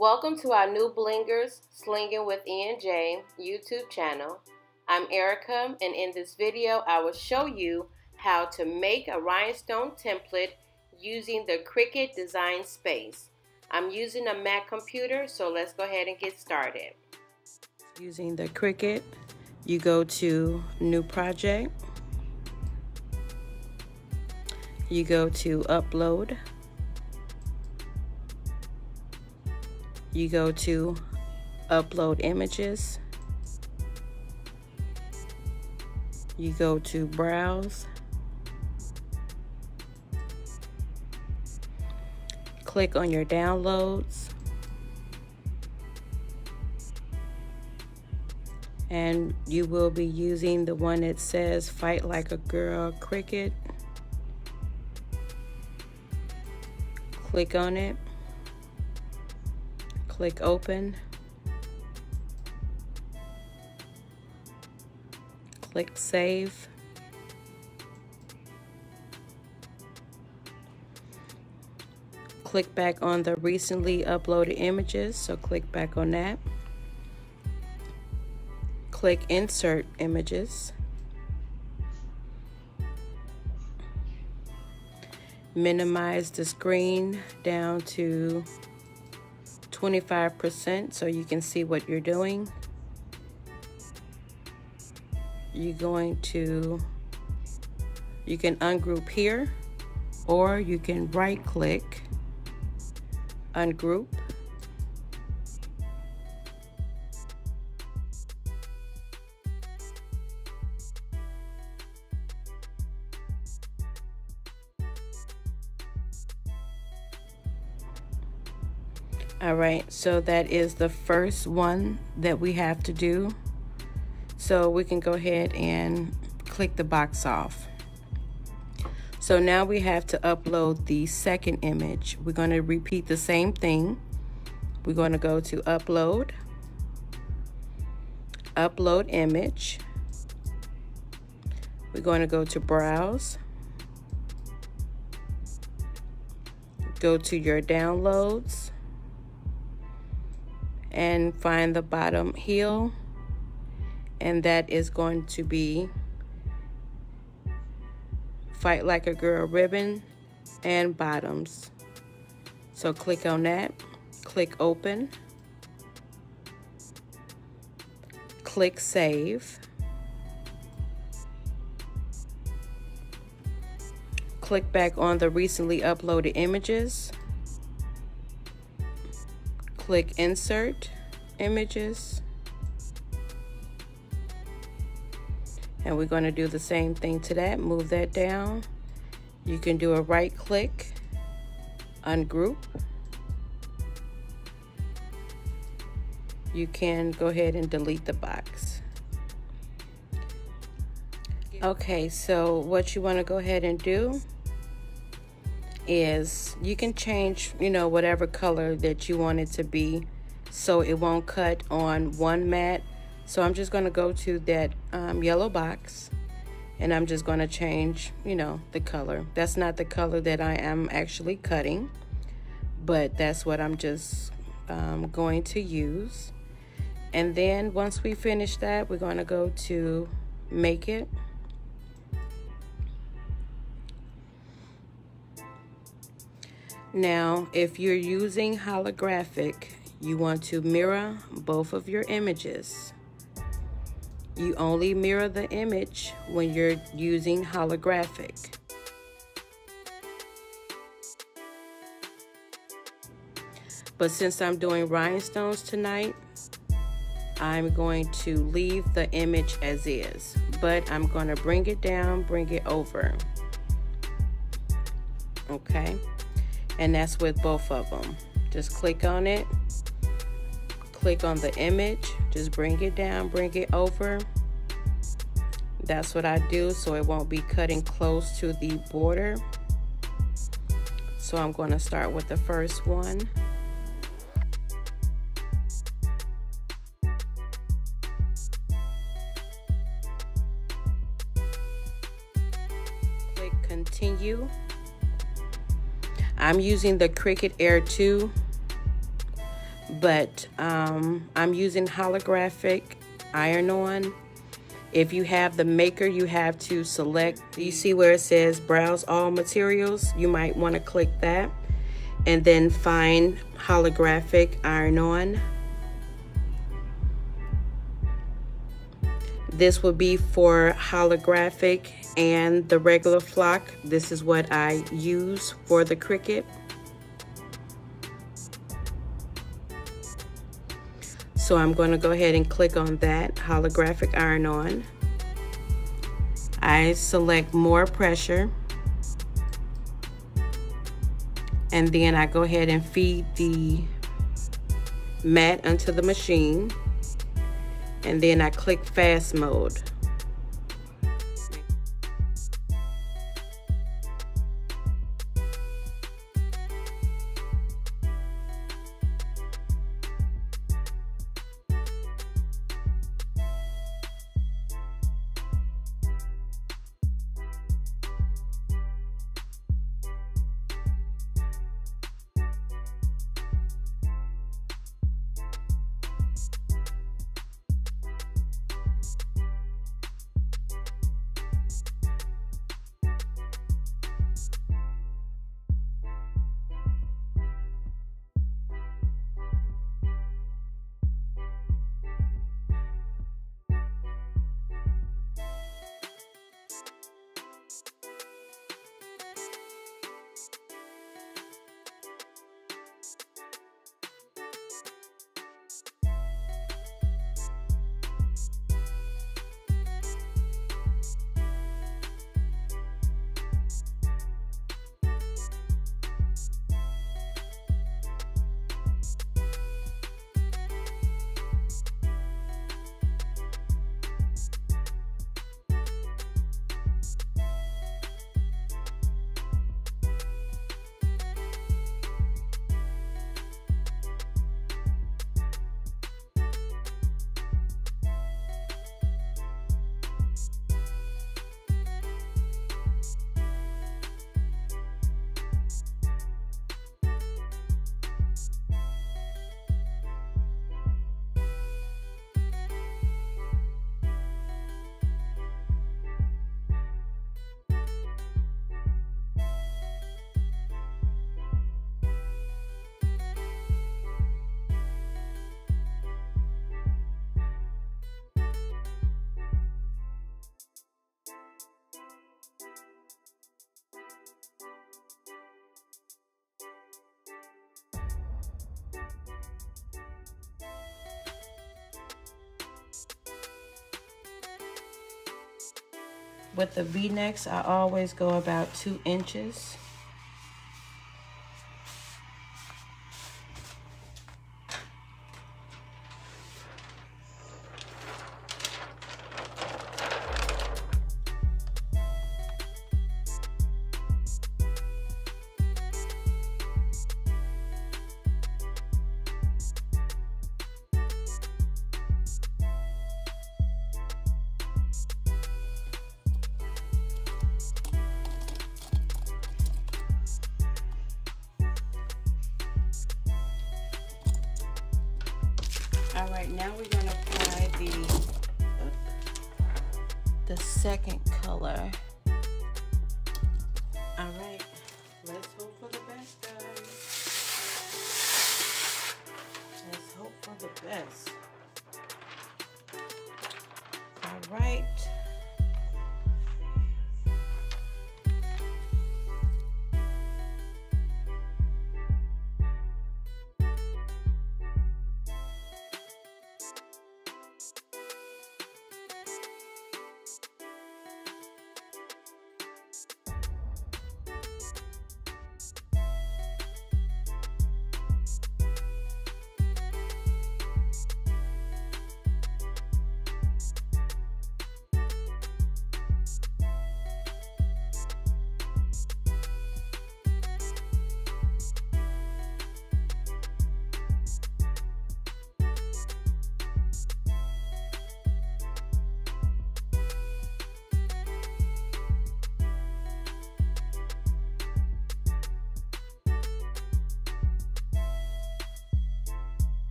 Welcome to our new Blingers Slinging with E&J YouTube channel. I'm Erica, and in this video I will show you how to make a rhinestone template using the Cricut Design Space. I'm using a Mac computer, so let's go ahead and get started. Using the Cricut, you go to New Project, you go to Upload, you go to Upload Images, you go to Browse, click on your downloads, and you will be using the one that says Fight Like a Girl Cricut. Click on it. Click Open. Click Save. Click back on the recently uploaded images, so click back on that. Click Insert Images. Minimize the screen down to 25% so you can see what you're doing. You can ungroup here, or you can right click, ungroup, all right, so that is the first one that we have to do. So we can go ahead and click the box off. So now we have to upload the second image. We're going to repeat the same thing. We're going to go to Upload, Upload Image. We're going to go to Browse, go to your downloads, and find the bottom heel, and that is going to be Fight Like a Girl ribbon and bottoms. So click on that, click Open, click Save, click back on the recently uploaded images, click Insert Images, and we're going to do the same thing to that. Move that down. You can do a right click, ungroup. You can go ahead and delete the box. Okay, so what you want to go ahead and do is you can change, whatever color that you want it to be, so it won't cut on one mat. So I'm just going to go to that yellow box, and I'm just going to change, the color. That's not the color that I am actually cutting, but that's what I'm just going to use. And then once we finish that, we're going to go to Make It. Now, if you're using holographic, you want to mirror both of your images. You only mirror the image when you're using holographic. But since I'm doing rhinestones tonight, I'm going to leave the image as is, but I'm going to bring it down, bring it over. Okay? And that's with both of them. Just click on it, click on the image, just bring it down, bring it over. That's what I do, so it won't be cutting close to the border. So I'm going to start with the first one. Click Continue. I'm using the Cricut Air 2, but I'm using holographic iron-on. If you have the maker, you have to select, you see where it says browse all materials? You might want to click that and then find holographic iron-on. This will be for holographic and the regular flock. This is what I use for the Cricut. So I'm going to go ahead and click on that holographic iron-on. I select more pressure, and then I go ahead and feed the mat onto the machine, and then I click fast mode. With the V-necks, I always go about 2 inches. All right, now we're going to apply the second color. All right, let's hope for the best, guys. Let's hope for the best. All right.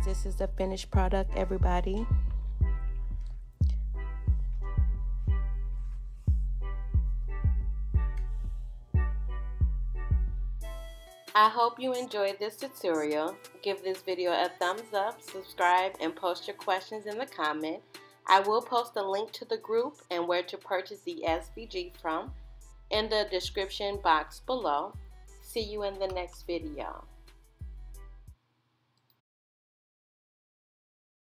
This is the finished product, everybody. I hope you enjoyed this tutorial. Give this video a thumbs up, subscribe, and post your questions in the comment. I will post a link to the group and where to purchase the SVG from in the description box below. See you in the next video.